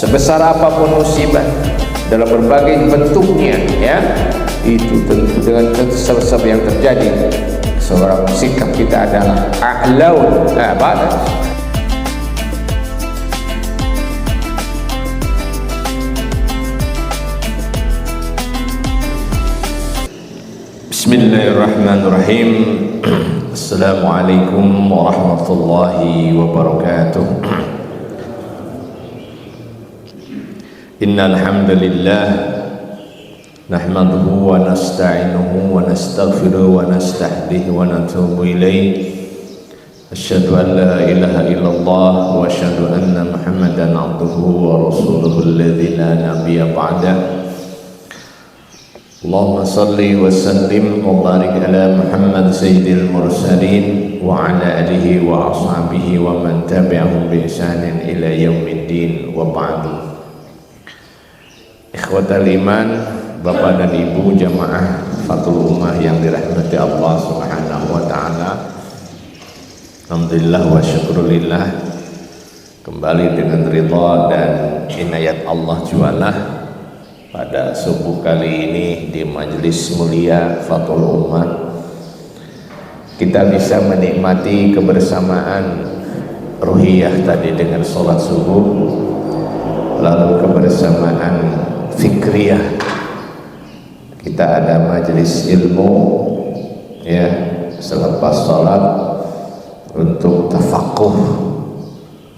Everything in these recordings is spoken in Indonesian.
sebesar apapun musibah dalam berbagai bentuknya, ya, itu tentu dengan sebab yang terjadi seorang sikap kita adalah a'laun badan. Bismillahirrahmanirrahim. Assalamualaikum warahmatullahi wabarakatuh. Innal hamdalillah nahmaduhu wa nasta'inuhu wa nastaghfiruhu wa nastahdihi wa natubu ilayh. Asyhadu an la ilaha illallah wa asyhadu anna Muhammadan abduhu wa rasuluhu alladzi la nabiyya ba'dah. Allahumma salli wa sallim wa barik ala Muhammad sayyidil mursalin wa ala alihi wa ashabihi wa man tabi'ahum bi ihsanin ila yaumiddin wa ba'du. Ikhwatal iman, Bapak dan Ibu jamaah Fathul Ummah yang dirahmati Allah Subhanahu wa taala. Alhamdulillah wa syukurillah, kembali dengan ridha dan inayat Allah jualah pada subuh kali ini di majelis mulia Fathul Ummah kita bisa menikmati kebersamaan ruhiyah tadi dengan sholat subuh, lalu kebersamaan fikriyah, kita ada majelis ilmu, ya, selepas sholat untuk tafakuh,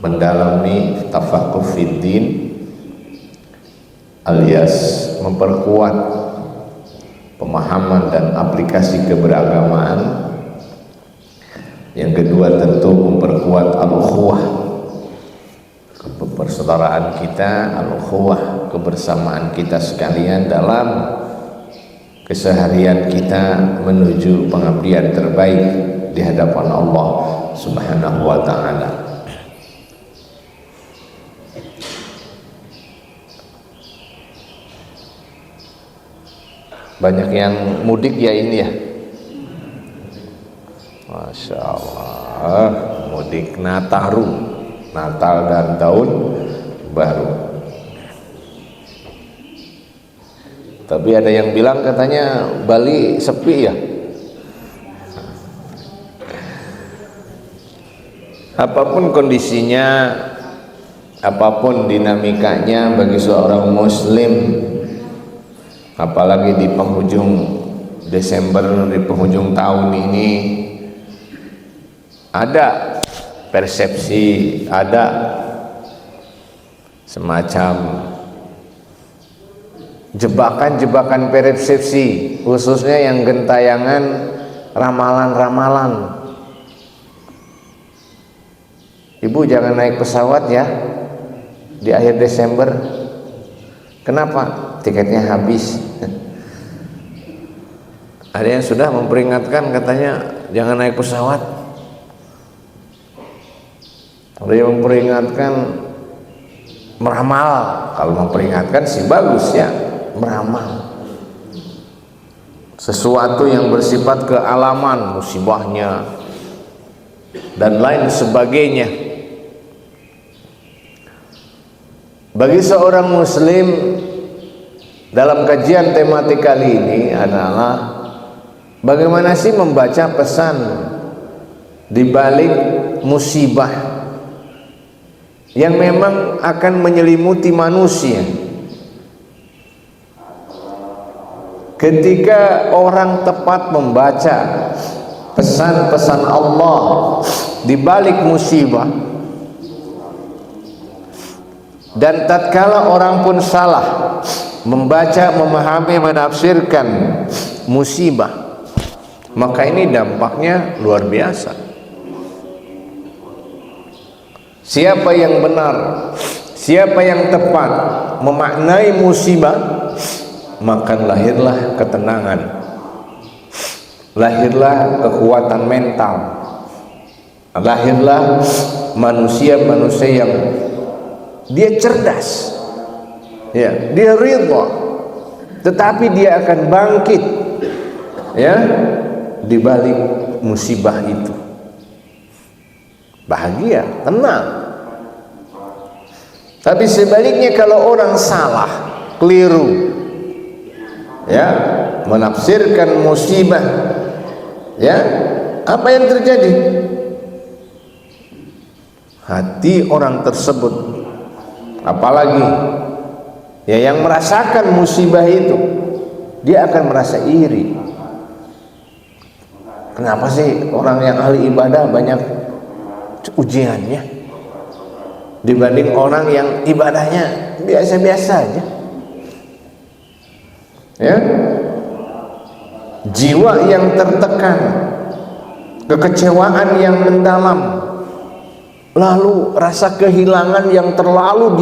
mendalami tafakuh fiddin, alias memperkuat pemahaman dan aplikasi keberagamaan. Yang kedua tentu memperkuat al-ukhuwah, persaudaraan kita, al-ukhuwah, kebersamaan kita sekalian dalam keseharian kita menuju pengabdian terbaik di hadapan Allah Subhanahu wa ta'ala. Banyak yang mudik ya ini ya, Masya Allah, mudik Nataru, Natal dan Tahun Baru. Tapi ada yang bilang katanya Bali sepi ya. Apapun kondisinya, apapun dinamikanya bagi seorang muslim, apalagi di penghujung Desember, di penghujung tahun ini, ada persepsi, ada semacam jebakan-jebakan persepsi, khususnya yang gentayangan ramalan-ramalan. Ibu jangan naik pesawat ya di akhir Desember. Kenapa? Tiketnya habis. Ada yang sudah memperingatkan katanya jangan naik pesawat. Ada yang memperingatkan, meramal. Kalau memperingatkan sih bagus ya, meramal sesuatu yang bersifat kealaman, musibahnya dan lain sebagainya. Bagi seorang muslim, dalam kajian tematik kali ini adalah bagaimana sih membaca pesan di balik musibah yang memang akan menyelimuti manusia. Ketika orang tepat membaca pesan-pesan Allah di balik musibah, dan tatkala orang pun salah membaca, memahami, menafsirkan musibah, maka ini dampaknya luar biasa. Siapa yang benar, siapa yang tepat memaknai musibah, maka lahirlah ketenangan, lahirlah kekuatan mental, lahirlah manusia-manusia yang dia cerdas, ya, dia ridha, tetapi dia akan bangkit, ya, di balik musibah itu. Bahagia, tenang. Tapi sebaliknya kalau orang salah, keliru, ya, menafsirkan musibah, ya, apa yang terjadi? Hati orang tersebut, apalagi ya yang merasakan musibah itu, dia akan merasa iri. Kenapa sih orang yang ahli ibadah banyak ujiannya dibanding orang yang ibadahnya biasa-biasa aja? Ya, jiwa yang tertekan, kekecewaan yang mendalam, lalu rasa kehilangan yang terlalu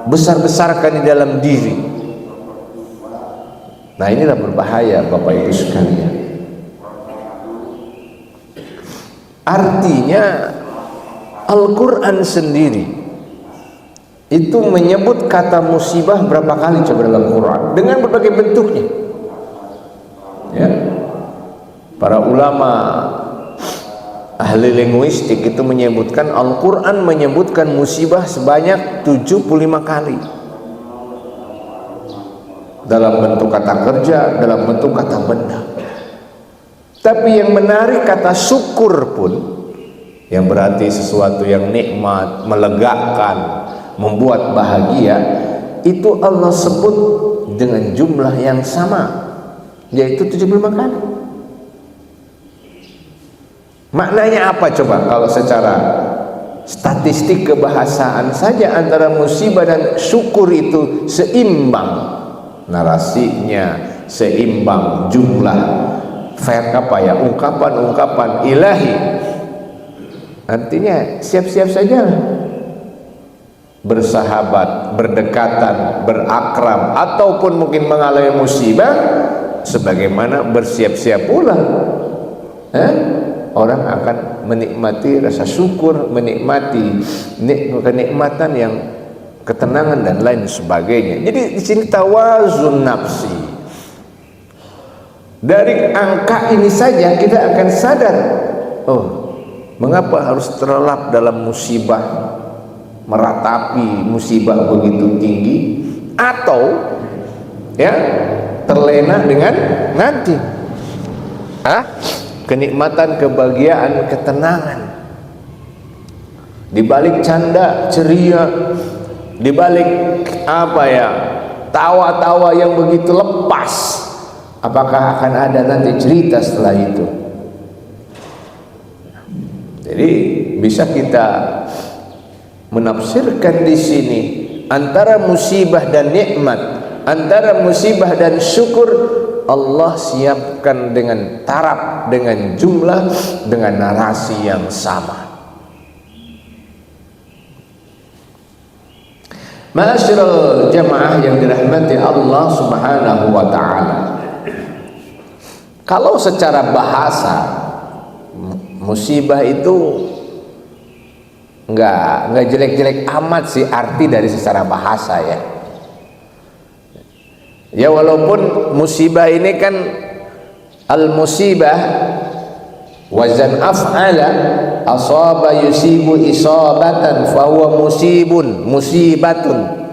dibesar-besarkan di dalam diri. Nah, inilah berbahaya Bapak Ibu sekalian. Artinya Al-Quran sendiri itu menyebut kata musibah berapa kali coba dalam Quran dengan berbagai bentuknya, ya. Para ulama ahli linguistik itu menyebutkan Al-Quran menyebutkan musibah sebanyak 75 kali dalam bentuk kata kerja, dalam bentuk kata benda. Tapi yang menarik kata syukur pun, yang berarti sesuatu yang nikmat, melegakan, membuat bahagia, itu Allah sebut dengan jumlah yang sama, yaitu 75 kali. Maknanya apa coba kalau secara statistik kebahasaan saja antara musibah dan syukur itu seimbang narasinya, seimbang jumlah ungkapan-ungkapan ilahi. Artinya siap-siap saja bersahabat, berdekatan, berakrab, ataupun mungkin mengalami musibah, sebagaimana bersiap-siap pula orang akan menikmati rasa syukur, menikmati kenikmatan yang ketenangan dan lain sebagainya. Jadi di sini tawazun nafsi. Dari angka ini saja kita akan sadar, oh, mengapa harus terlelap dalam musibah, meratapi musibah begitu tinggi, atau ya terlena dengan nanti kenikmatan, kebahagiaan, ketenangan. Di balik canda ceria, di balik tawa-tawa yang begitu lepas, apakah akan ada nanti cerita setelah itu? Jadi bisa kita menafsirkan di sini antara musibah dan nikmat, antara musibah dan syukur, Allah siapkan dengan taraf, dengan jumlah, dengan narasi yang sama. Ma'asyiral jamaah yang dirahmati Allah Subhanahu wa ta'ala, kalau secara bahasa musibah itu enggak jelek-jelek amat sih arti dari secara bahasa, ya. Ya, walaupun musibah ini kan al-musibah wazan af'ala, asaba yusibu isabatan fahuwa musibatun.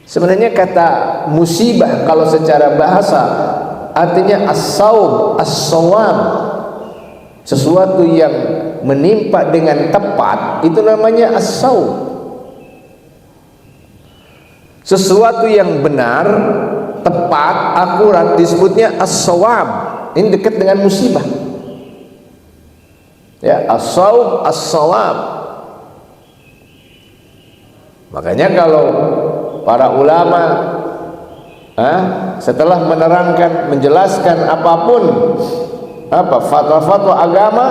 Sebenarnya kata musibah kalau secara bahasa artinya as-saub, as-sawab, sesuatu yang menimpa dengan tepat, itu namanya as-saub. Sesuatu yang benar, tepat, akurat disebutnya as-sawab. Ini dekat dengan musibah, ya, as-saub, as-sawab. Makanya kalau para ulama setelah menerangkan, menjelaskan apapun fatwa-fatwa agama,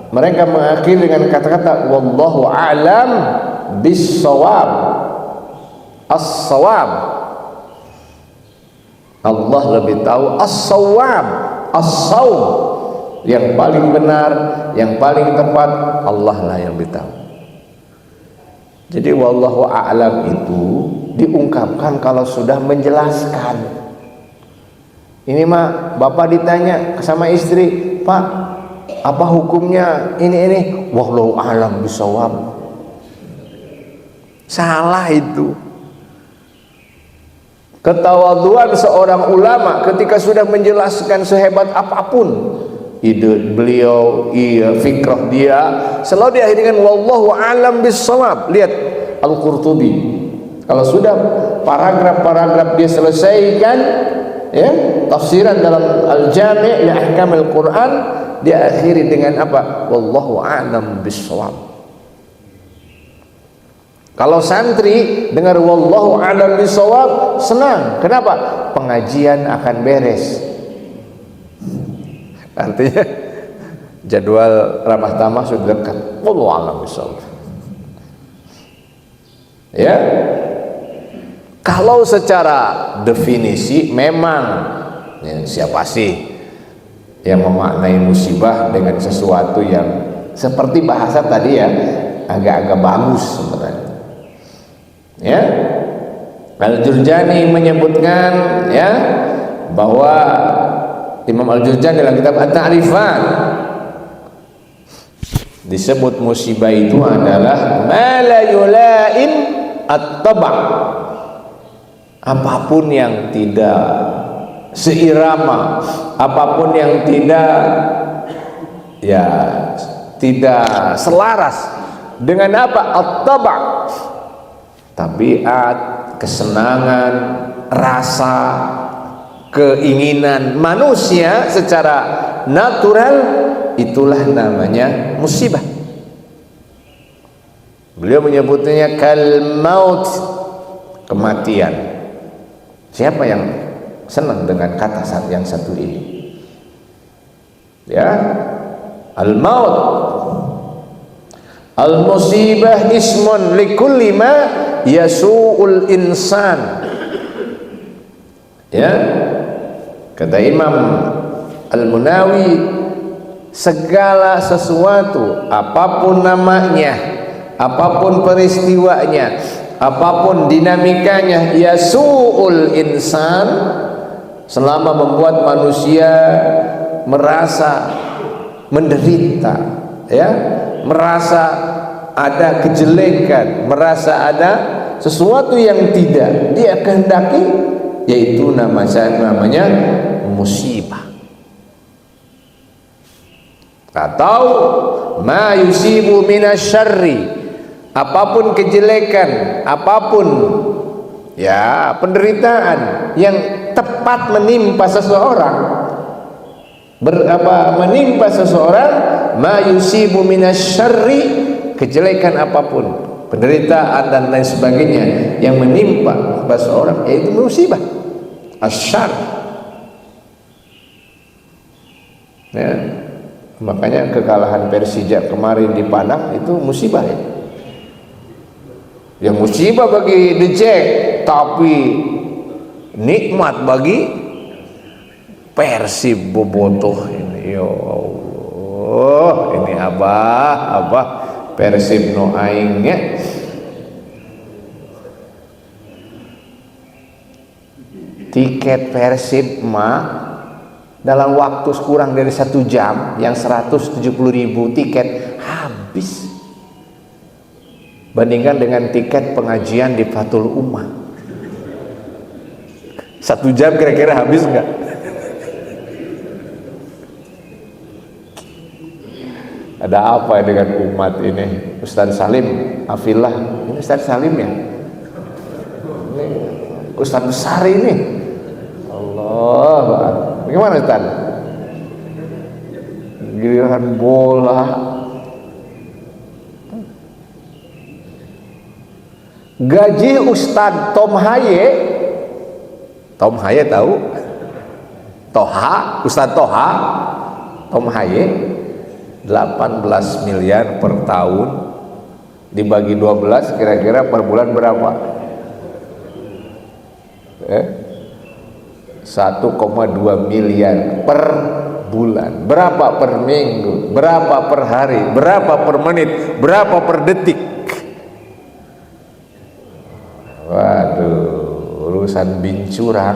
mereka mengakhiri dengan kata-kata wallahu a'lam bis-shawab. As-shawab, Allah lebih tahu. As-shawab, as-shawab, yang paling benar, yang paling tepat, Allah lah yang lebih tahu. Jadi wallahu a'lam itu diungkapkan kalau sudah menjelaskan. Ini mah bapak ditanya sama istri, Pak, apa hukumnya ini? Wallahu a'lam bishawab. Salah itu. Ketawaduan seorang ulama ketika sudah menjelaskan sehebat apapun ide beliau, fikrah dia, selalu diakhiri dengan wallahu a'lam bissawab. Lihat Al-Qurtubi, kalau sudah paragraf-paragraf dia selesaikan, ya, tafsiran dalam Al-Jami' li Ahkamil Quran, dia akhiri dengan apa? Wallahu a'lam bissawab. Kalau santri dengar wallahu a'lam bissawab, senang. Kenapa? Pengajian akan beres. Artinya jadwal ramah tamah sudah dekat. Wallahu a'lam bissawab. Ya. Kalau secara definisi memang, ya, siapa sih yang memaknai musibah dengan sesuatu yang seperti bahasa tadi ya, agak-agak bagus sebenarnya. Ya, Al-Jurjani menyebutkan, ya, bahwa Imam Al-Jurjani dalam kitab At-Ta'rifat disebut musibah itu adalah ma la yula'im at-taba', apapun yang tidak seirama, apapun yang tidak, ya, tidak selaras dengan apa? At-taba', tabiat, kesenangan, rasa, keinginan manusia secara natural, itulah namanya musibah. Beliau menyebutnya kal maut, kematian. Siapa yang senang dengan kata yang satu ini? Ya, al maut. Al musibah ismun likulli ma yasu'ul insan. Ya, kata Imam Al-Munawi, segala sesuatu apapun namanya, apapun peristiwanya, apapun dinamikanya, yasu'ul insan, selama membuat manusia merasa menderita, ya, merasa ada kejelekan, merasa ada sesuatu yang tidak dia kehendaki, yaitu namanya musibah. Atau ma yusibu minasyarri, apapun kejelekan, apapun, ya, penderitaan yang tepat menimpa seseorang, menimpa seseorang, ma yusibu minasyarri, kejelekan apapun, penderitaan dan lain sebagainya yang menimpa seseorang, yaitu musibah, asyar. Ya, makanya kekalahan Persija kemarin di Padang itu musibah, ya. Yang musibah bagi The Jack, tapi nikmat bagi Persib Bobotoh ini. Ya Allah, ini abah Persib no aingnya. Tiket Persib dalam waktu kurang dari 1 jam, yang 170.000 tiket habis. Bandingkan dengan tiket pengajian di Fathul Ummah, 1 jam kira-kira habis enggak? Ada apa dengan umat ini? Ustaz Salim Afillah, ini Ustaz Salim ya, ini Ustaz besar ini. Allah, bagaimana Ustaz? Giliran bola, gaji Ustaz Tom Haye tahu? Ustaz Toha Tom Haye 18 miliar per tahun, dibagi 12 kira-kira per bulan berapa? 1,2 miliar per bulan. Berapa per minggu? Berapa per hari? Berapa per menit? Berapa per detik? Waduh, urusan bincuran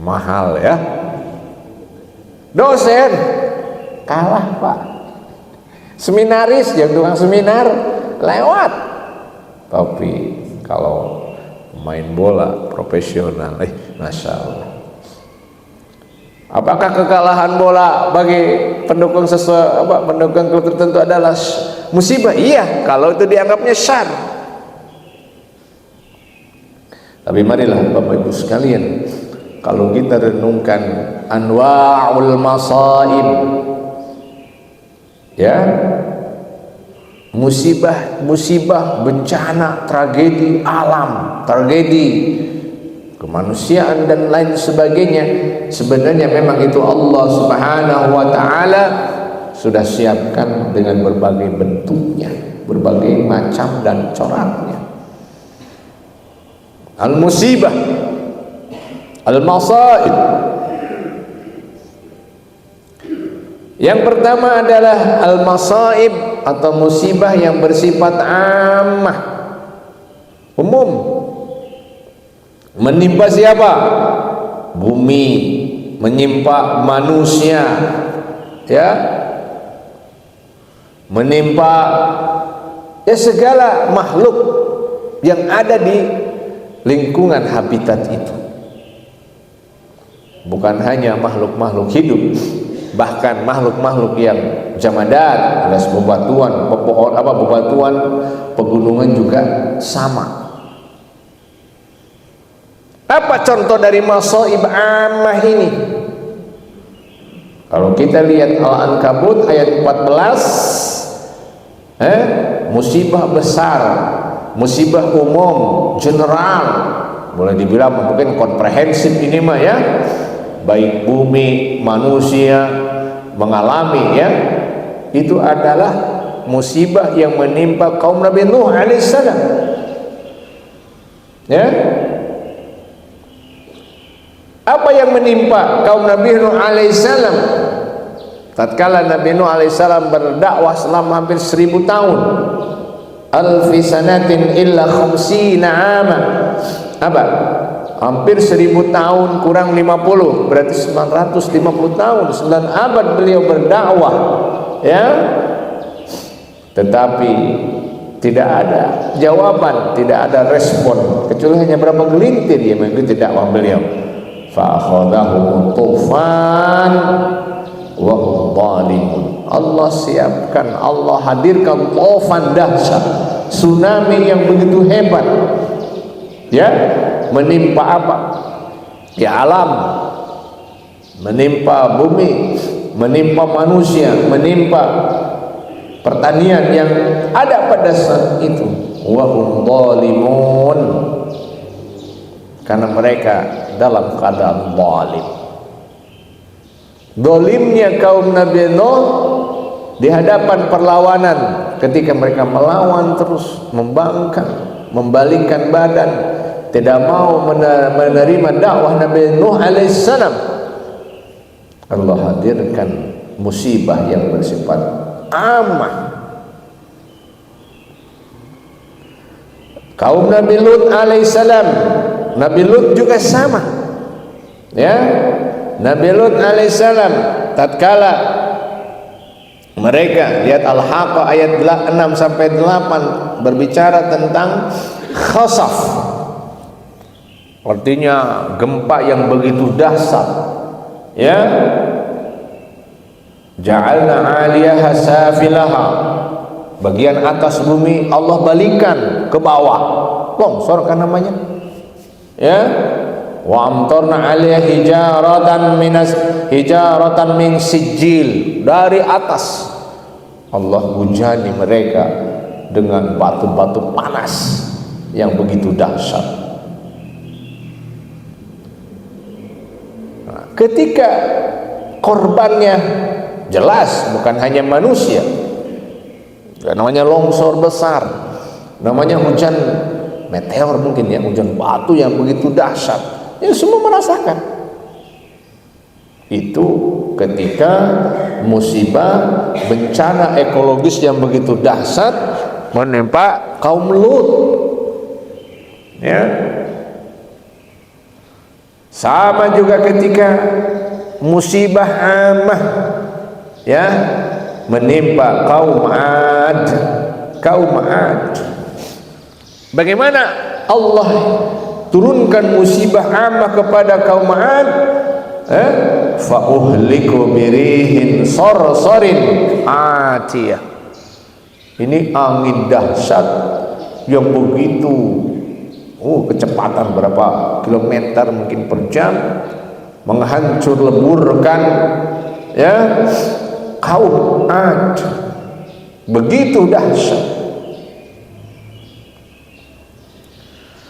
mahal ya. Dosen kalah Pak, seminaris yang tukang seminar lewat, Tapi kalau main bola profesional, Masya Allah. Apakah kekalahan bola bagi pendukung pendukung klub tertentu adalah musibah? Iya, kalau itu dianggapnya syarr. Tapi marilah Bapak Ibu sekalian, kalau kita renungkan anwa'ul masaib, ya, musibah, bencana, tragedi alam, tragedi kemanusiaan dan lain sebagainya, sebenarnya memang itu Allah Subhanahu wa taala sudah siapkan dengan berbagai bentuknya, berbagai macam dan coraknya. Al-musibah, al-masaib. Yang pertama adalah al-masaib atau musibah yang bersifat ammah, umum. Menimpa siapa? Bumi, menimpa manusia, ya, menimpa ya segala makhluk yang ada di lingkungan habitat itu. Bukan hanya makhluk-makhluk hidup, bahkan makhluk-makhluk yang jamadat, alias bebatuan, bebatuan, pegunungan juga sama. Apa contoh dari masaib ammah ini? Kalau kita lihat Al-Ankabut ayat 14, musibah besar, musibah umum, general, boleh dibilang mungkin komprehensif ini mah ya, baik bumi, manusia mengalami, ya, itu adalah musibah yang menimpa kaum Nabi Nuh alaihissalam, ya. Apa yang menimpa kaum Nabi Nuh alaihissalam tatkala Nabi Nuh alaihissalam berdakwah selama hampir 1000 tahun? Alfi sanatin illa khamsina ama. Apa? Hampir 1000 tahun kurang 50, berarti 950 tahun, 9 abad beliau berdakwah, ya. Tetapi tidak ada jawaban, tidak ada respon, kecuali hanya berapa gelintir yang mengikuti dakwah beliau. Fa akhadhahum tufan wa hum zalimun. Allah siapkan, Allah hadirkan tufan dahsyat, tsunami yang begitu hebat, ya, menimpa apa? Ya, alam, menimpa bumi, menimpa manusia, menimpa pertanian yang ada pada saat itu. Wa hum zalimun, karena mereka dalam keadaan zalim. Zalimnya kaum Nabi Nuh di hadapan perlawanan, ketika mereka melawan terus, membangkang, membalikkan badan, tidak mau menerima dakwah Nabi Nuh alaihissalam, Allah hadirkan musibah yang bersifat ammah. Kaum Nabi Lut alaihissalam, Nabi Lut juga sama, ya. Nabi Lut alaihissalam tatkala mereka, lihat Al-Haqqah ayat 6 sampai 8 berbicara tentang khasaf, artinya gempa yang begitu dahsyat, ya. Ja'alna 'aliyaha safilaha, bagian atas bumi Allah balikan ke bawah, longsor kan namanya, ya. Wa amtarna 'alaiha hijaratan min sijil, dari atas Allah hujani mereka dengan batu-batu panas yang begitu dahsyat. Nah, ketika korbannya jelas bukan hanya manusia, namanya longsor besar, namanya hujan meteor, mungkin ya, hujan batu yang begitu dahsyat, ya semua merasakan. Itu ketika musibah bencana ekologis yang begitu dahsyat menimpa kaum Lut, ya. Sama juga ketika musibah ammah, ya, menimpa kaum Ad. Bagaimana Allah turunkan musibah ammah kepada kaum 'Ad? Fa uhliku birihin sarsarin atiyah. Ini angin dahsyat yang begitu kecepatan berapa kilometer mungkin per jam, menghancur leburkan ya kaum 'Ad. Begitu dahsyat.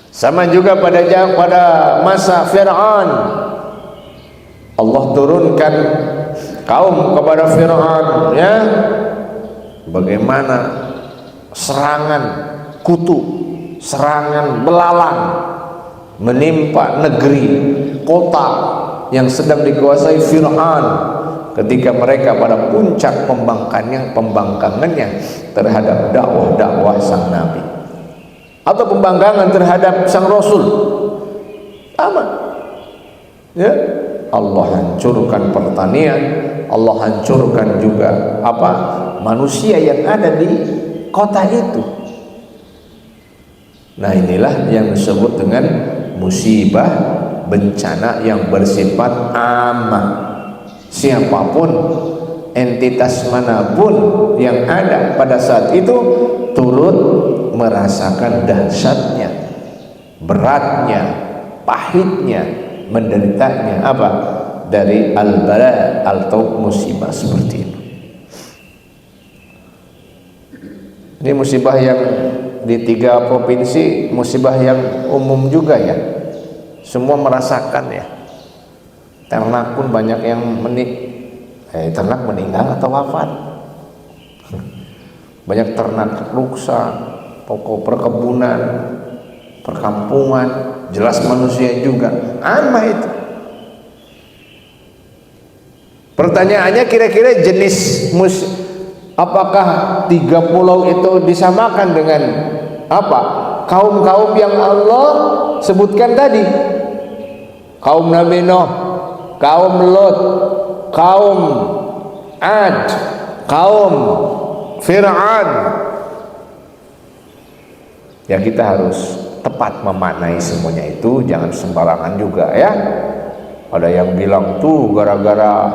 Sama juga pada masa Fir'aun, Allah turunkan kaum kepada Fir'aun, ya, bagaimana serangan kutu, serangan belalang menimpa negeri kota yang sedang dikuasai Fir'aun ketika mereka pada puncak pembangkangannya terhadap dakwah sang Nabi atau pembangkangan terhadap sang Rasul. Sama, ya, Allah hancurkan pertanian, Allah hancurkan juga manusia yang ada di kota itu. Nah, inilah yang disebut dengan musibah bencana yang bersifat ammah. Siapapun, entitas manapun yang ada pada saat itu turut merasakan dahsyatnya, beratnya, pahitnya, menderitanya dari al-bala atau musibah seperti itu. Ini musibah yang di 3 provinsi, musibah yang umum juga ya, semua merasakan ya. Ternak pun banyak yang ternak meninggal atau wafat. Banyak ternak rusak, pokok perkebunan, perkampungan, jelas manusia juga. Ammah itu. Pertanyaannya, kira-kira jenis apakah 3 pulau itu disamakan dengan kaum-kaum yang Allah sebutkan tadi? Kaum Nabi Nuh, kaum Lut, kaum 'Ad, kaum Fir'aun. Ya, kita harus tepat memaknai semuanya itu, jangan sembarangan juga ya. Ada yang bilang tuh gara-gara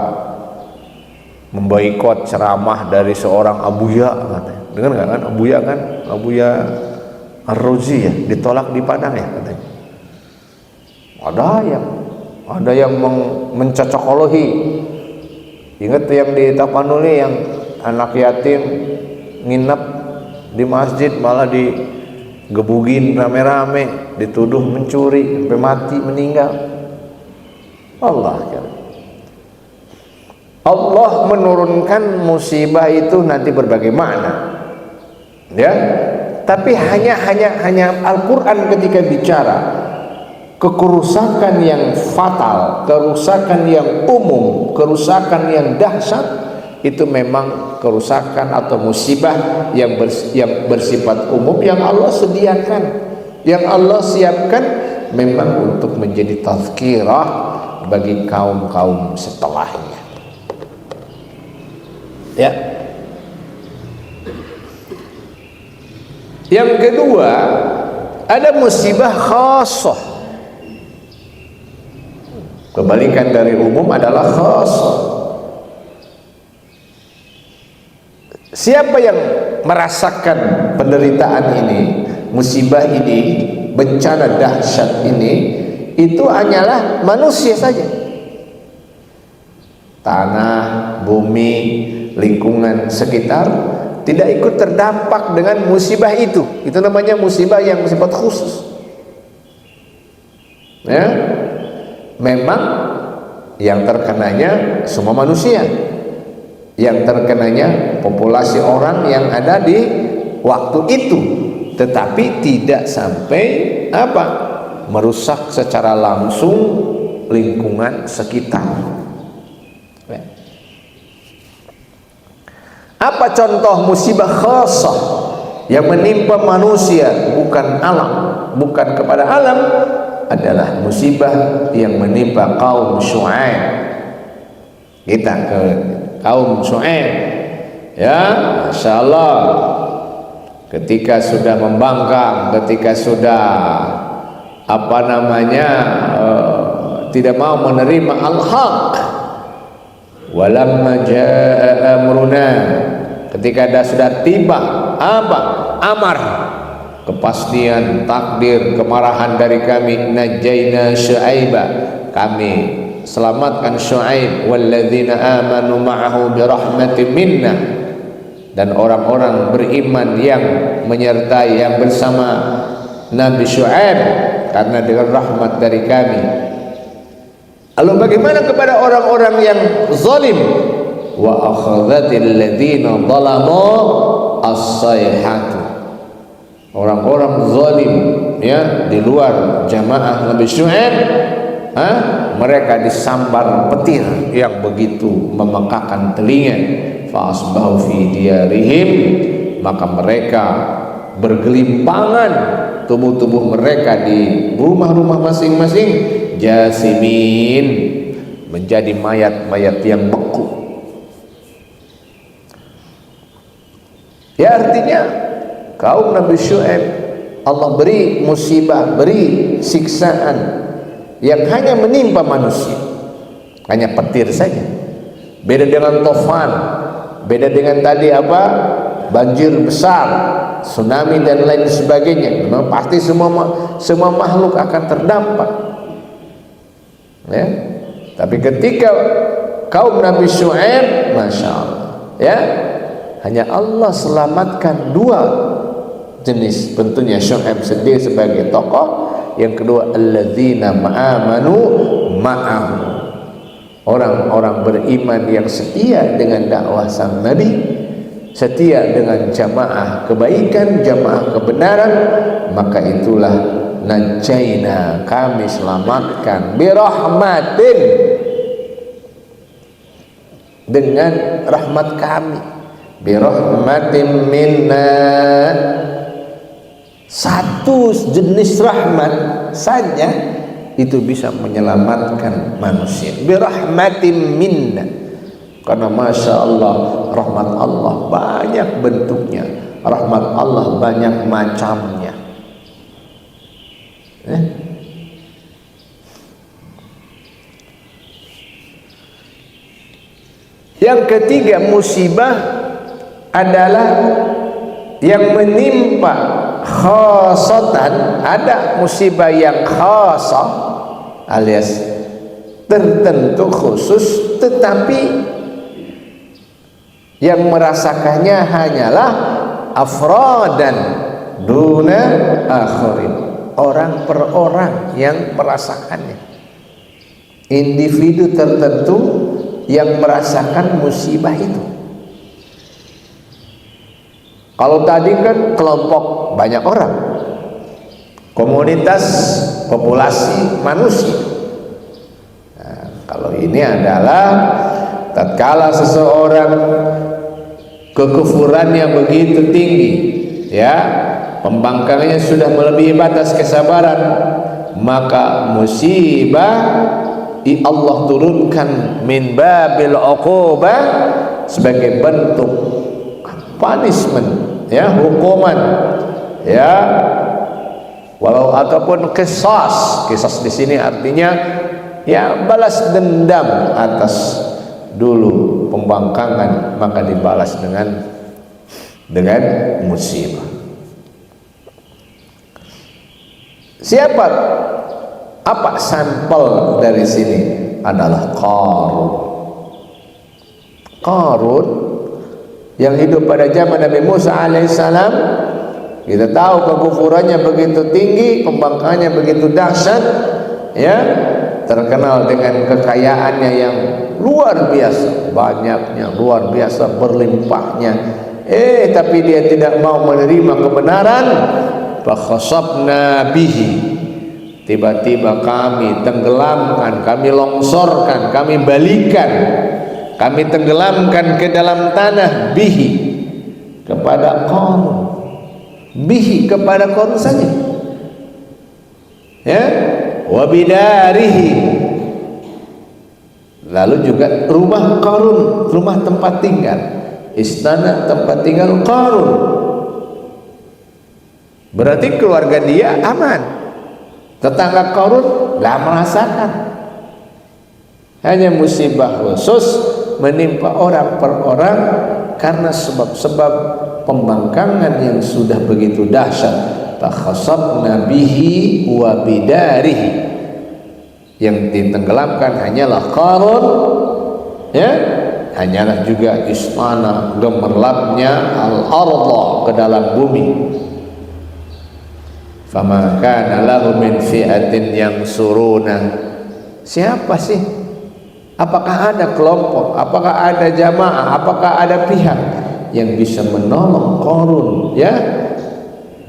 memboikot ceramah dari seorang Abuya, katanya. Dengar nggak kan Abuya kan? Abuya Ar-Razi ya, ditolak di Padang ya katanya. Ada yang mencocokologi. Ingat yang di Tapanuli yang anak yatim nginep di masjid malah digebugin rame-rame, dituduh mencuri sampai mati meninggal. Allah menurunkan musibah itu nanti berbagai makna, ya. Tapi hanya Al-Quran ketika bicara kerusakan yang fatal, kerusakan yang umum, kerusakan yang dahsyat, itu memang kerusakan atau musibah yang bersifat umum yang Allah sediakan, yang Allah siapkan memang untuk menjadi tazkirah bagi kaum-kaum setelahnya. Ya. Yang kedua, ada musibah khassah. Kebalikan dari umum adalah khassah. Siapa yang merasakan penderitaan ini, musibah ini, bencana dahsyat ini, itu hanyalah manusia saja. Tanah, bumi, lingkungan sekitar tidak ikut terdampak dengan musibah itu. Itu namanya musibah yang bersifat khusus. Ya, memang yang terkenanya semua manusia, yang terkenanya populasi orang yang ada di waktu itu, tetapi tidak sampai merusak secara langsung lingkungan sekitar. Apa contoh musibah khassah yang menimpa manusia, bukan alam, bukan kepada alam, adalah musibah yang menimpa kaum Syu'aib. Kita ke kaum Syu'aib, ya, Masya Allah, ketika sudah membangkang, ketika sudah tidak mau menerima al-haq. Walamma jaa amruna, ketika sudah tiba amar, kepastian takdir, kemarahan dari kami, najaina Syuaiba, kami selamatkan Syuaib, walladzina amanu ma'ahu birahmatin minna, dan orang-orang beriman yang menyertai, yang bersama Nabi Syuaib, karena dengan rahmat dari kami. Lalu bagaimana kepada orang-orang yang zalim? Wa akhadhatil ladzina zalamu as-sayhatu, orang-orang zalim ya di luar jamaah Nabi Syuaib, mereka disambar petir yang begitu memekakan telinga. Fa asbahu fi diyarihim, maka mereka bergelimpangan tubuh-tubuh mereka di rumah-rumah masing-masing, jasimin, menjadi mayat-mayat yang beku. Ya, artinya kaum Nabi Syuaib Allah beri musibah, beri siksaan yang hanya menimpa manusia, hanya petir saja. Beda dengan tofan, beda dengan tadi banjir besar, tsunami dan lain sebagainya. Memang pasti semua makhluk akan terdampak. Ya. Tapi ketika kaum Nabi Syuaib, masya Allah, ya, hanya Allah selamatkan dua jenis. Tentunya Syuaib sendiri sebagai tokoh, yang kedua alladzina ma'amanu ma'ahu, orang-orang beriman yang setia dengan dakwah sang Nabi, setia dengan jamaah kebaikan, jamaah kebenaran. Maka itulah najaina, kami selamatkan, birahmatin, dengan rahmat kami, birahmatin minna, satu jenis rahmat saja itu bisa menyelamatkan manusia, birahmatin minna. Karena masya Allah, rahmat Allah banyak bentuknya, rahmat Allah banyak macamnya. Yang ketiga, musibah adalah yang menimpa khasatan. Ada musibah yang khasah alias tertentu khusus, tetapi yang merasakannya hanyalah afradan duna akhirin, orang per orang yang merasakannya, individu tertentu yang merasakan musibah itu. Kalau tadi kan kelompok banyak orang, komunitas, populasi manusia. Nah, kalau ini adalah tatkala seseorang kekufurannya begitu tinggi, ya, pembangkangannya sudah melebihi batas kesabaran, maka musibah Allah turunkan min babil uqubah, sebagai bentuk punishment, ya, hukuman, ya, walau ataupun qisas. Qisas di sini artinya ya balas dendam atas dulu pembangkangan, maka dibalas dengan musibah. Siapa? Apa sampel dari sini? Adalah Qarun. Qarun yang hidup pada zaman Nabi Musa alaihissalam. Kita tahu kekufurannya begitu tinggi, pembangkangannya begitu dahsyat, ya, terkenal dengan kekayaannya yang luar biasa, banyaknya, luar biasa, berlimpahnya. Tapi dia tidak mau menerima kebenaran. Fa khasabna bihi, tiba-tiba kami tenggelamkan, kami longsorkan, kami balikan, kami tenggelamkan ke dalam tanah, bihi, kepada Qarun, bihi, kepada Qarun saja, ya, wa bidarihi, lalu juga rumah Qarun, rumah tempat tinggal, istana tempat tinggal Qarun, berarti keluarga dia aman. Tetangga Qarun lah merasakan. Hanya musibah khusus menimpa orang per orang karena sebab-sebab pembangkangan yang sudah begitu dahsyat. Fakhasabna bihi wa bidarihi, yang ditenggelamkan hanyalah Qarun, ya, hanyalah juga istana gemerlapnya al-ardha ke dalam bumi. Fama kana lahu min fi'atin yansuruna, siapa sih? Apakah ada kelompok, apakah ada jamaah, apakah ada pihak yang bisa menolong Qarun, ya,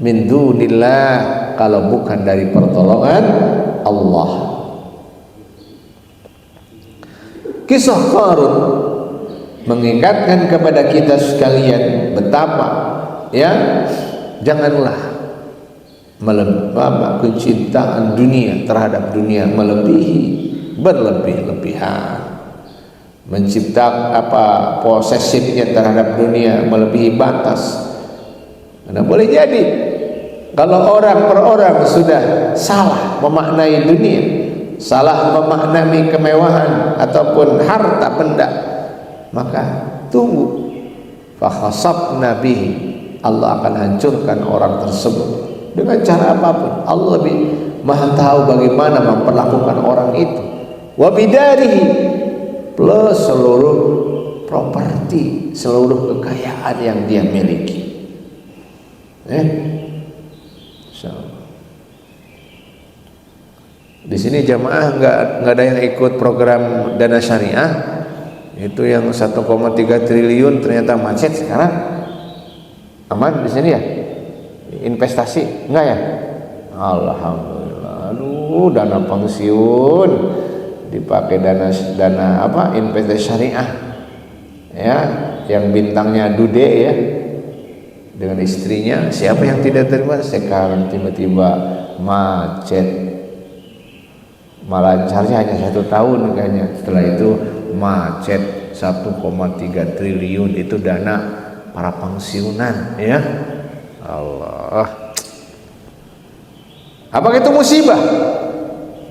min dunillah, kalau bukan dari pertolongan Allah. Kisah Qarun mengingatkan kepada kita sekalian betapa, ya, janganlah kecintaan dunia terhadap dunia berlebih-lebihan, menciptakan posesifnya terhadap dunia melebihi batas. Karena boleh jadi kalau orang per orang sudah salah memaknai dunia, salah memaknai kemewahan ataupun harta benda, maka tunggu, fakhasabna bihi, Allah akan hancurkan orang tersebut dengan cara apapun. Allah lebih maha tahu bagaimana memperlakukan orang itu. Wa bidarihi, plus seluruh properti, seluruh kekayaan yang dia miliki. Di sini jamaah nggak ada yang ikut program dana syariah. Itu yang 1,3 triliun ternyata macet sekarang. Aman di sini ya? Investasi enggak ya? Alhamdulillah. Aduh, dana pensiun dipakai dana investasi syariah, ya, yang bintangnya Dude, ya, dengan istrinya. Siapa yang tidak terima? Sekarang tiba-tiba macet, lancarnya hanya 1 tahun kayaknya. Setelah itu macet 1,3 triliun itu dana para pensiunan, ya. Allah, apakah itu musibah?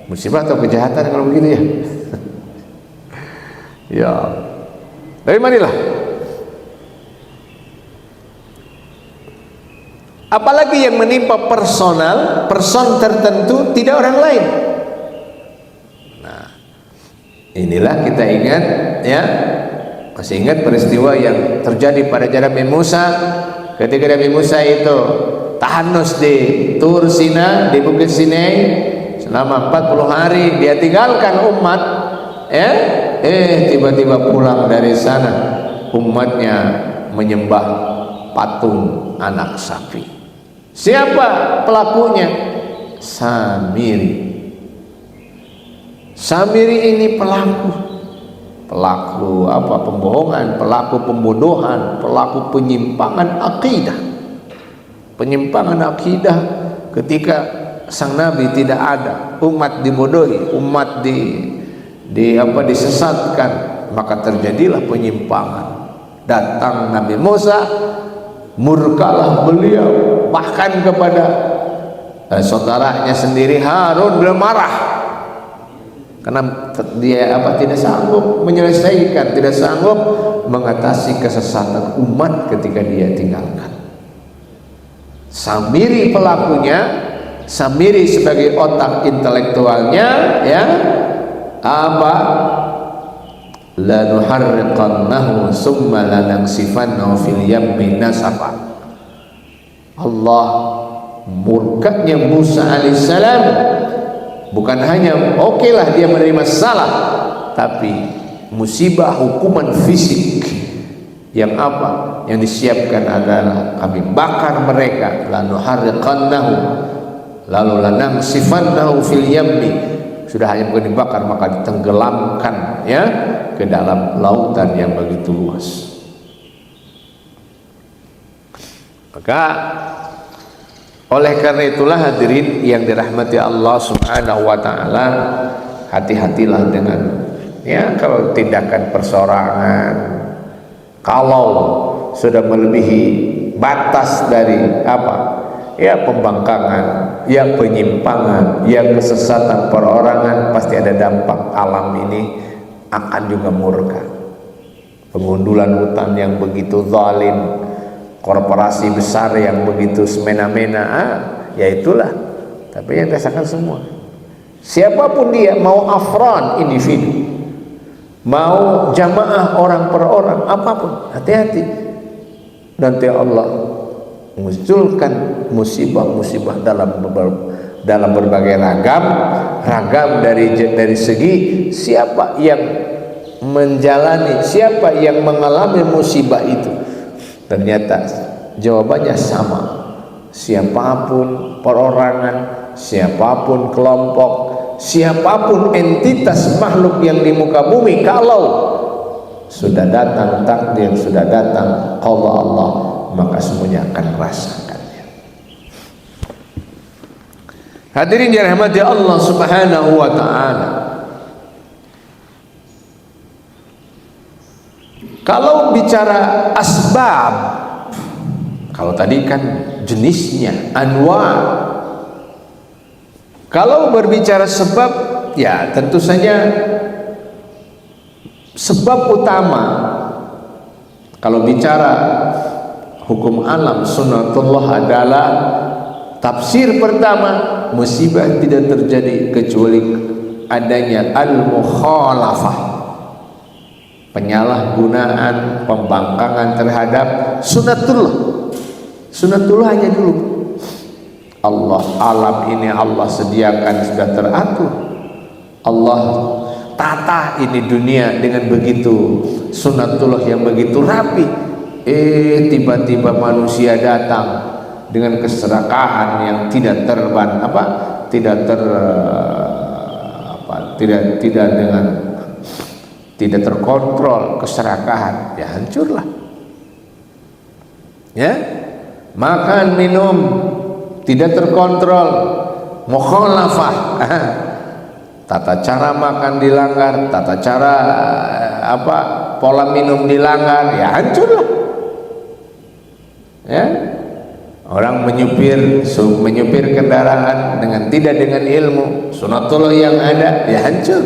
Musibah atau kejahatan kalau begitu, ya? Ya, dari manilah. Apalagi yang menimpa person tertentu, tidak orang lain. Nah, inilah kita ingat, ya, masih ingat peristiwa yang terjadi pada zaman Nabi Musa, ketika Nabi Musa itu tahanus di Tur Sina, di Bukit Sinai selama 40 hari. Dia tinggalkan umat, ya, tiba-tiba pulang dari sana, umatnya menyembah patung anak sapi. Siapa pelakunya? Samiri ini pelaku pembohongan, pelaku pembodohan, pelaku penyimpangan akidah. Ketika sang nabi tidak ada, umat dibodohi, umat disesatkan, maka terjadilah penyimpangan. Datang Nabi Musa, murkalah beliau, bahkan kepada saudaranya sendiri Harun beliau marah karena dia tidak sanggup menyelesaikan, tidak sanggup mengatasi kesesatan umat ketika dia tinggalkan. Samiri pelakunya, Samiri sebagai otak intelektualnya, ya, lanuharriqannahu summa lanansifannahu fil yammi nasfa. Allah murkanya Musa alaihissalam bukan hanya okelah dia menerima salah, tapi musibah hukuman fisik yang yang disiapkan adalah kami bakar mereka, lanuharriqannahu, lalu lanansifannahu fil yammi. Sudah hanya bukan dibakar, maka ditenggelamkan, ya, ke dalam lautan yang begitu luas. Maka oleh karena itulah hadirin yang dirahmati Allah Subhanahu wa taala, hati-hatilah dengan, ya, kalau tindakan persorangan, kalau sudah melebihi batas dari ya pembangkangan, ya penyimpangan, ya kesesatan perorangan, pasti ada dampak. Alam ini akan juga murka. Pengundulan hutan yang begitu zalim, korporasi besar yang begitu semena-mena, ya itulah. Tapi yang dirasakan semua, siapapun dia, mau afran individu, mau jamaah orang per orang, apapun, hati-hati. Nanti Allah munculkan musibah-musibah dalam berbagai ragam dari segi siapa yang menjalani, siapa yang mengalami musibah itu. Ternyata jawabannya sama. Siapapun perorangan, siapapun kelompok, siapapun entitas makhluk yang di muka bumi, kalau sudah datang takdir, sudah datang qada Allah, maka semuanya akan merasakannya. Hadirin dirahmati Allah Subhanahu wa taala. Kalau bicara asbab, kalau tadi kan jenisnya, anwa. Kalau berbicara sebab, ya tentu saja sebab utama. Kalau bicara hukum alam sunnatullah adalah tafsir pertama, musibah tidak terjadi kecuali adanya al-mukhalafah, penyalahgunaan, pembangkangan terhadap sunnatullah. Sunnatullah hanya dulu. Allah, alam ini Allah sediakan, sudah teratur. Allah tata ini dunia dengan begitu sunnatullah yang begitu rapi. Tiba-tiba manusia datang dengan keserakahan yang tidak tidak terkontrol, keserakahan, ya hancurlah. Ya, makan minum tidak terkontrol, mukhalafah, tata cara makan dilanggar, tata cara pola minum dilanggar, ya hancurlah. Ya, orang menyupir kendaraan tidak dengan ilmu sunatullah yang ada, ya hancur.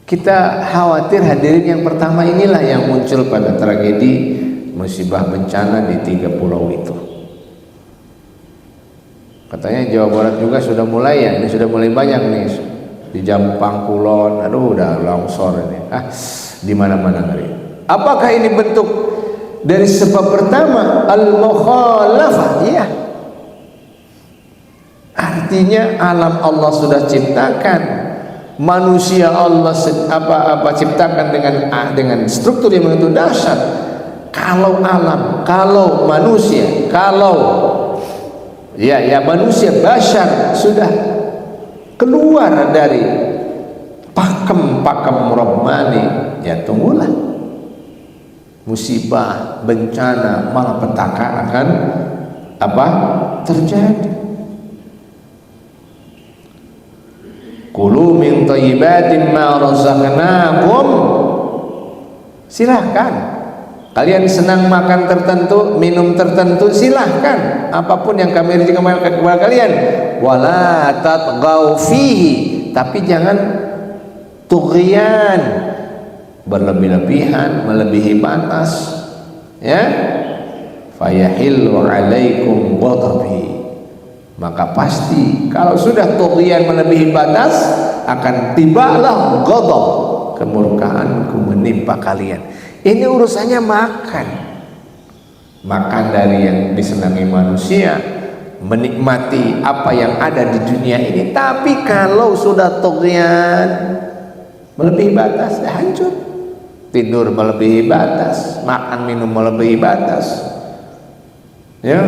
Kita khawatir hadirin, yang pertama inilah yang muncul pada tragedi musibah bencana di 3 pulau itu. Katanya Jawa Barat juga sudah mulai, ya ini sudah mulai banyak nih di Jampang, Kulon, aduh udah longsor ini, di mana-mana ngeri. Apakah ini bentuk dari sebab pertama, al-mukhalafah? Iya. Artinya alam Allah sudah ciptakan, manusia Allah ciptakan dengan struktur yang begitu dahsyat. Kalau alam, kalau manusia, kalau manusia basyar sudah keluar dari pakem Rabbani, ya tunggulah musibah, bencana, malapetaka akan terjadi. Kulu min thayyibatin ma razaqnakum. Silahkan, kalian senang makan tertentu, minum tertentu, silahkan, apapun yang kami rezekikan kepada kalian. Wala tatghaw fihi, tapi jangan tughyan, berlebih-lebihan, melebihi batas, ya. Fayahillu alaikum ghadabi, maka pasti kalau sudah tughyan, melebihi batas, akan tibalah ghadab, kemurkaanku menimpa kalian. Ini urusannya makan dari yang disenangi manusia, menikmati apa yang ada di dunia ini. Tapi kalau sudah tughyan, melebihi batas, ya hancur. Tidur melebihi batas, makan minum melebihi batas, ya.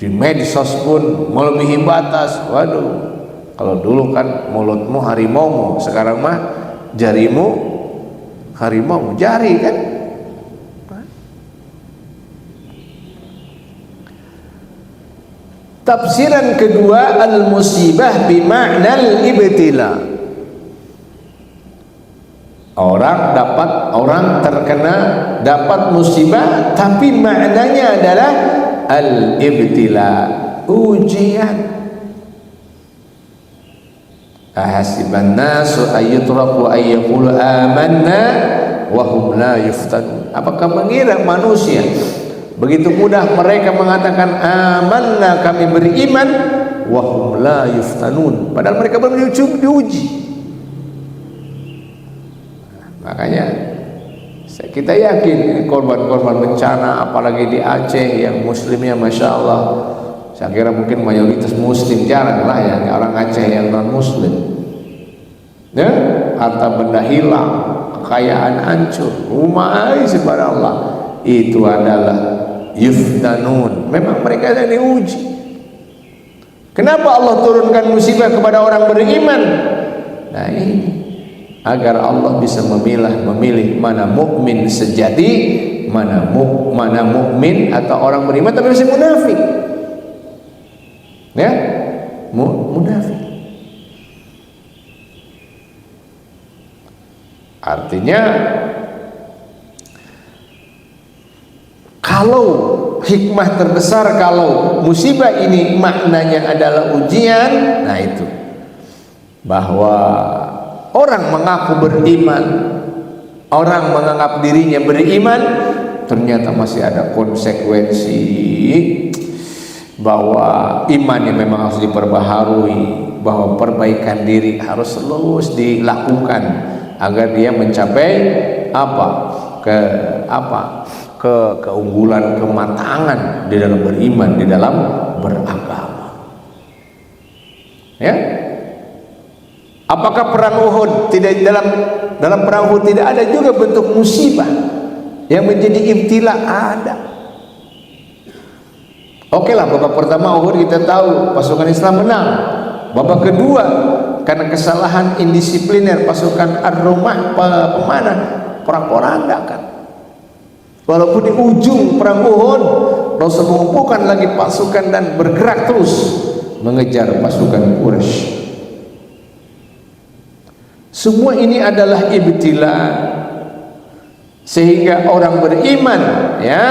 Di medsos pun melebihi batas. Waduh, kalau dulu kan mulutmu harimaumu, sekarang mah jarimu harimau, jari kan. Tafsiran kedua, al-musibah bima'nal ibtila. Orang terkena dapat musibah, tapi maknanya adalah al-ibtila, ujian. Ahasiban nasu ayyutraku ayyaqulu amanna wa hum la yuftanun. Apakah mengira manusia begitu mudah mereka mengatakan amanna, kami beriman, wa hum la yuftanun, padahal mereka belum diuji. Makanya kita yakin korban-korban bencana apalagi di Aceh yang muslimnya Masya Allah, saya kira mungkin mayoritas muslim, jarang lah ya orang Aceh yang non muslim ya, harta benda hilang, kekayaan hancur, rumah subhanallah, itu adalah yuftanun, memang mereka yang diuji. Kenapa Allah turunkan musibah kepada orang beriman? Nah ini agar Allah bisa memilih mana mukmin sejati, mana mukmin atau orang beriman tapi masih munafik. Ya, munafik. Artinya kalau hikmah terbesar, kalau musibah ini maknanya adalah ujian, nah itu bahwa orang mengaku beriman, orang menganggap dirinya beriman, ternyata masih ada konsekuensi bahwa imannya memang harus diperbaharui, bahwa perbaikan diri harus terus dilakukan agar dia mencapai keunggulan, kematangan di dalam beriman, di dalam beragama. Ya. Apakah perang Uhud tidak, dalam perang Uhud tidak ada juga bentuk musibah yang menjadi ibtila? Ada. Oke lah, babak pertama Uhud kita tahu pasukan Islam menang. Babak kedua karena kesalahan indisipliner pasukan Ar-Rumah pemanah, perang-porandakan. Walaupun di ujung perang Uhud Rasul mengumpulkan lagi pasukan dan bergerak terus mengejar pasukan Quraisy. Semua ini adalah ibtila, sehingga orang beriman ya,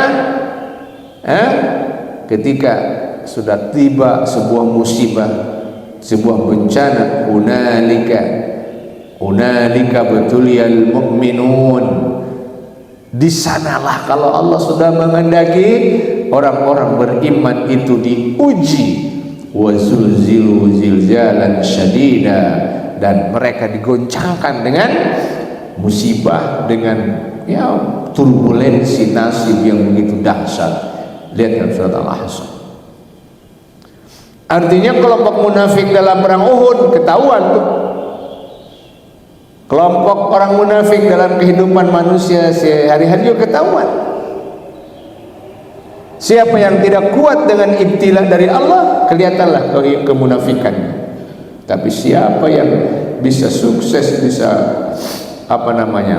ketika sudah tiba sebuah musibah, sebuah bencana, hunalika betuliyal mu'minun, di sanalah kalau Allah sudah menghendaki orang-orang beriman itu diuji, wa zulzilu zilzalan syadida, dan mereka digoncangkan dengan musibah, dengan ya turbulensi nasib yang begitu dahsyat. Lihat dalam surat Al-Ahzab. Artinya kelompok munafik dalam perang Uhud ketahuan tuh. Kelompok orang munafik dalam kehidupan manusia sehari-hari juga ketahuan. Siapa yang tidak kuat dengan ibtila dari Allah, kelihatanlah kemunafikannya. Tapi siapa yang bisa sukses, bisa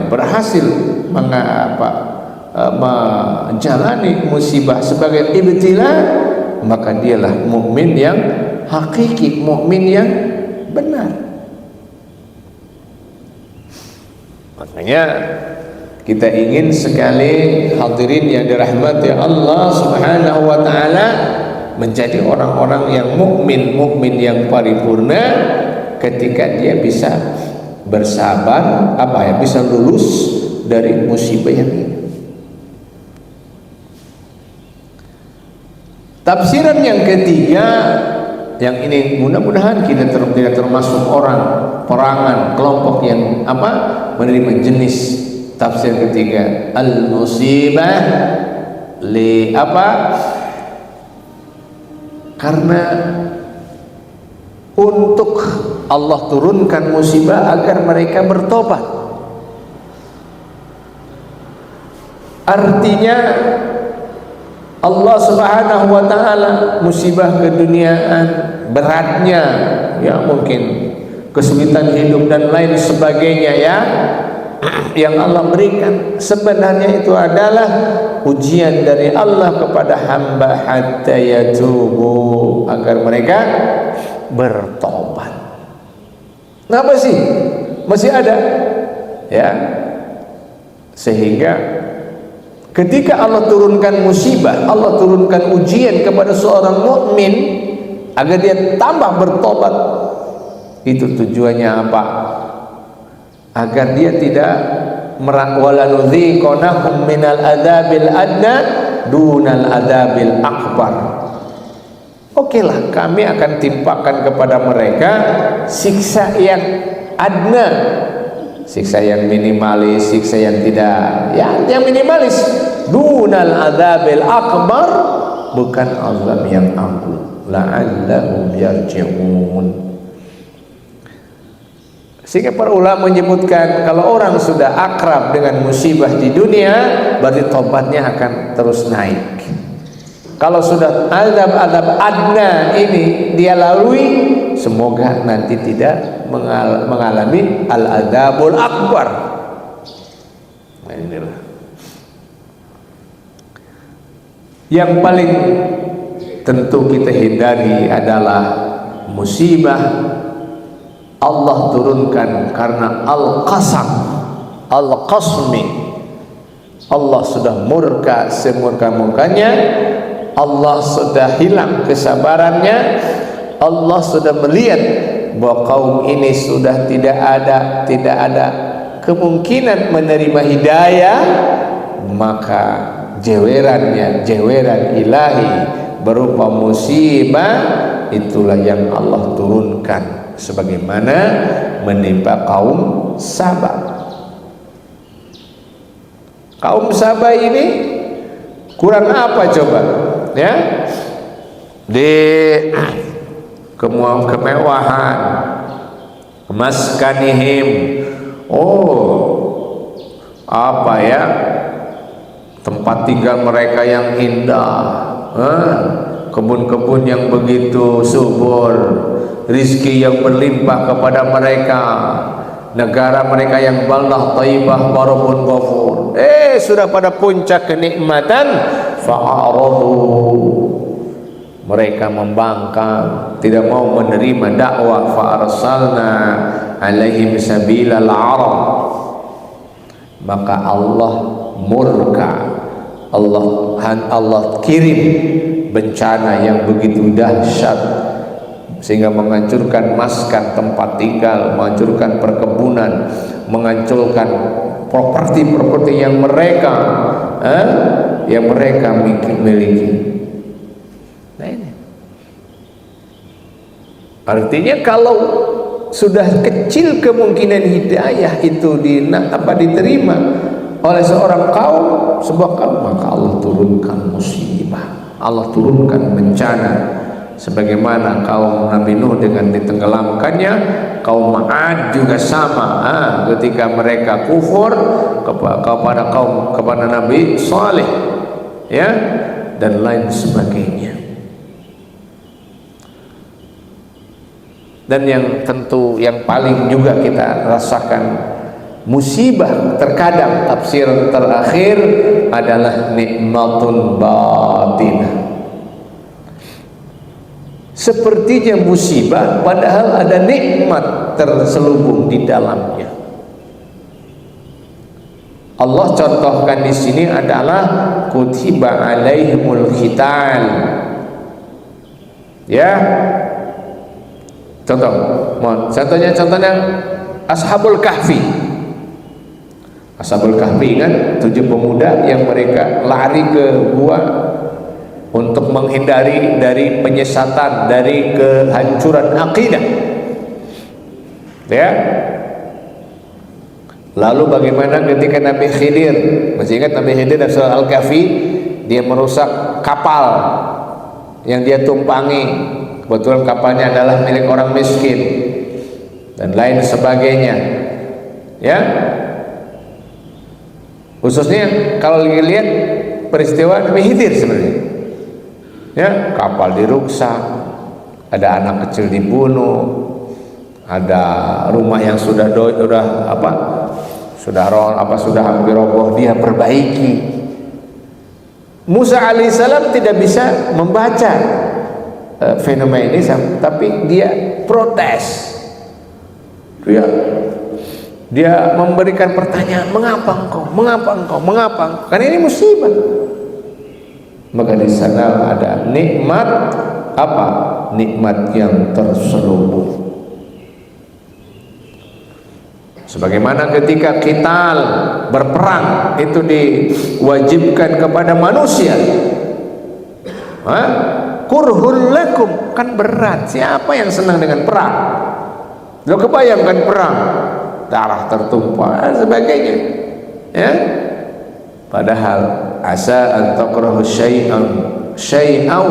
berhasil menjalani musibah sebagai ibtila, maka dialah mukmin yang hakiki, mukmin yang benar. Makanya kita ingin sekali hadirin yang dirahmati Allah Subhanahu wa taala menjadi orang-orang yang mukmin yang paripurna, ketika dia bisa bersabar, bisa lulus dari musibah yang ini. Tafsiran yang ketiga, yang ini mudah-mudahan kita tidak termasuk orang perangan kelompok yang menerima jenis tafsir ketiga, al-musibah li karena untuk Allah turunkan musibah agar mereka bertobat. Artinya Allah Subhanahu wa taala musibah keduniaan, beratnya ya mungkin kesulitan hidup dan lain sebagainya ya yang Allah berikan, sebenarnya itu adalah ujian dari Allah kepada hamba hatta yatubu, agar mereka bertobat. Kenapa sih masih ada ya, sehingga Ketika Allah turunkan musibah, Allah turunkan ujian kepada seorang mukmin agar dia tambah bertobat. Itu tujuannya apa? Agar dia tidak walanudziqannahum minal adzabil adna dunal adzabil akbar. Okelah, kami akan timpakan kepada mereka siksa yang adna, siksa yang minimalis, siksa yang tidak, yang minimalis. Dunal adzabil akbar, bukan azab yang agung. La'allahum yarji'un. Sehingga para ulama menyebutkan kalau orang sudah akrab dengan musibah di dunia, berarti tobatnya akan terus naik. Kalau sudah adab-adab adna ini dia lalui, semoga nanti tidak mengalami al-adabul akbar. Nah, inilah yang paling tentu kita hindari adalah musibah Allah turunkan karena al-qasam, al-qasmi. Allah sudah murka semurka-murkanya, Allah sudah hilang kesabarannya, Allah sudah melihat bahwa kaum ini sudah tidak ada kemungkinan menerima hidayah, maka jeweran ilahi berupa musibah itulah yang Allah turunkan sebagaimana menimpa kaum Sabah. Kaum Sabah ini kurang apa coba? Ya, di kemewahan, maskanihim, apa ya, tempat tinggal mereka yang indah, kebun-kebun yang begitu subur, rizki yang berlimpah kepada mereka, negara mereka yang baldah taibah warabun ghafur. Sudah pada puncak kenikmatan, fa'aradu, mereka membangkang, tidak mau menerima dakwah. Fa'arsalna alaihim sabilal arab, maka Allah murka, Allah kirim bencana yang begitu dahsyat sehingga menghancurkan maskan tempat tinggal, menghancurkan perkebunan, menghancurkan properti yang mereka miliki. Nah, ini artinya kalau sudah kecil kemungkinan hidayah itu diterima oleh sebuah kaum, maka Allah turunkan musibah, Allah turunkan bencana. Sebagaimana kaum Nabi Nuh dengan ditenggelamkannya, kaum Ma'ad juga sama. Ketika mereka kufur kepada Nabi Saleh, ya, dan lain sebagainya. Dan yang tentu yang paling juga kita rasakan musibah terkadang tafsir terakhir adalah nikmatun batinah. Sepertinya musibah padahal ada nikmat terselubung di dalamnya. Allah contohkan di sini adalah kutiba alaihimul qital. Ya. Contohnya Ashabul Kahfi. Ashabul Kahfi kan 7 pemuda yang mereka lari ke gua untuk menghindari dari penyesatan, dari kehancuran akidah. Ya. Lalu bagaimana ketika Nabi Khidir, masih ingat Nabi Khidir dalam surah Al-Kahfi, dia merusak kapal yang dia tumpangi, kebetulan kapalnya adalah milik orang miskin dan lain sebagainya. Ya. Khususnya kalau lihat peristiwa Nabi Khidir sebenarnya. Ya, kapal dirusak, ada anak kecil dibunuh, ada rumah yang sudah hampir roboh dia perbaiki. Musa alaihissalam tidak bisa membaca fenomena ini, tapi dia protes. Dia dia memberikan pertanyaan, mengapa engkau, mengapa engkau, mengapa engkau? Karena ini musibah. Maka di sana ada nikmat apa? Nikmat yang terselubung. Sebagaimana ketika kita berperang itu diwajibkan kepada manusia. Kurhul lakum, kan berat. Siapa yang senang dengan perang? Lo kebayangkan perang, darah tertumpah dan sebagainya, ya. Padahal asa an takrahu syai'an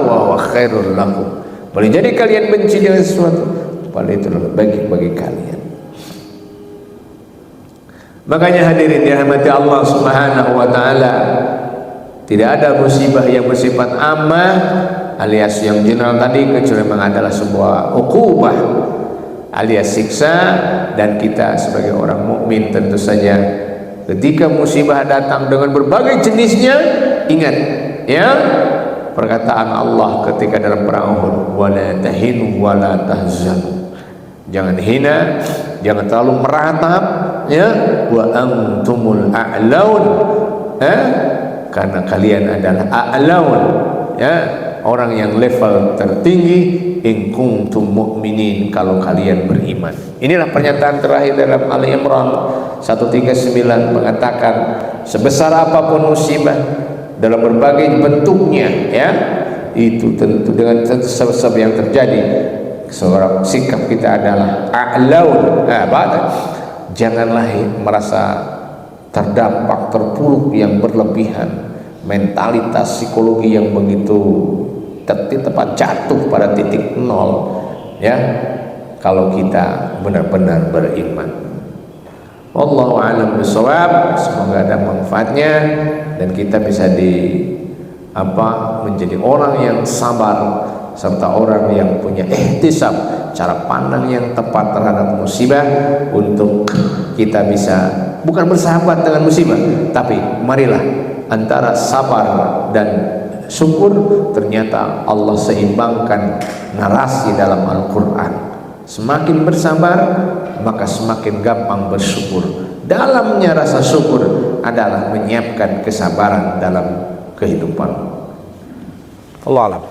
wa khairul lakum. Boleh jadi kalian benci dengan sesuatu, padahal itu lebih baik bagi kalian. Makanya hadirin dirahmati Allah Subhanahu wa taala, tidak ada musibah yang bersifat ammah alias yang general tadi kecuali memang adalah sebuah uqubah alias siksa. Dan kita sebagai orang mukmin tentu saja ketika musibah datang dengan berbagai jenisnya, ingat ya perkataan Allah ketika dalam perang Uhud, wala tahinu wala tahzanu, jangan hina, jangan terlalu meratap, ya, wa antumul a'laun, karena kalian adalah a'laun, ya, orang yang level tertinggi, in kuntum mu'minin, kalau kalian beriman. Inilah pernyataan terakhir dalam Ali Imran 139 mengatakan sebesar apapun musibah dalam berbagai bentuknya, ya, itu tentu dengan sebab yang terjadi, seorang sikap kita adalah a'laun. Janganlah merasa terdampak, terpuruk yang berlebihan, mentalitas psikologi yang begitu tepat jatuh pada titik nol, ya, kalau kita benar-benar beriman. Wallahu a'lam bishawab. Semoga ada manfaatnya dan kita bisa menjadi orang yang sabar serta orang yang punya ihtisab, cara pandang yang tepat terhadap musibah, untuk kita bisa bukan bersahabat dengan musibah, tapi marilah antara sabar dan syukur, ternyata Allah seimbangkan narasi dalam Al-Quran. Semakin bersabar maka semakin gampang bersyukur. Dalamnya rasa syukur adalah menyiapkan kesabaran dalam kehidupan. Allah alam.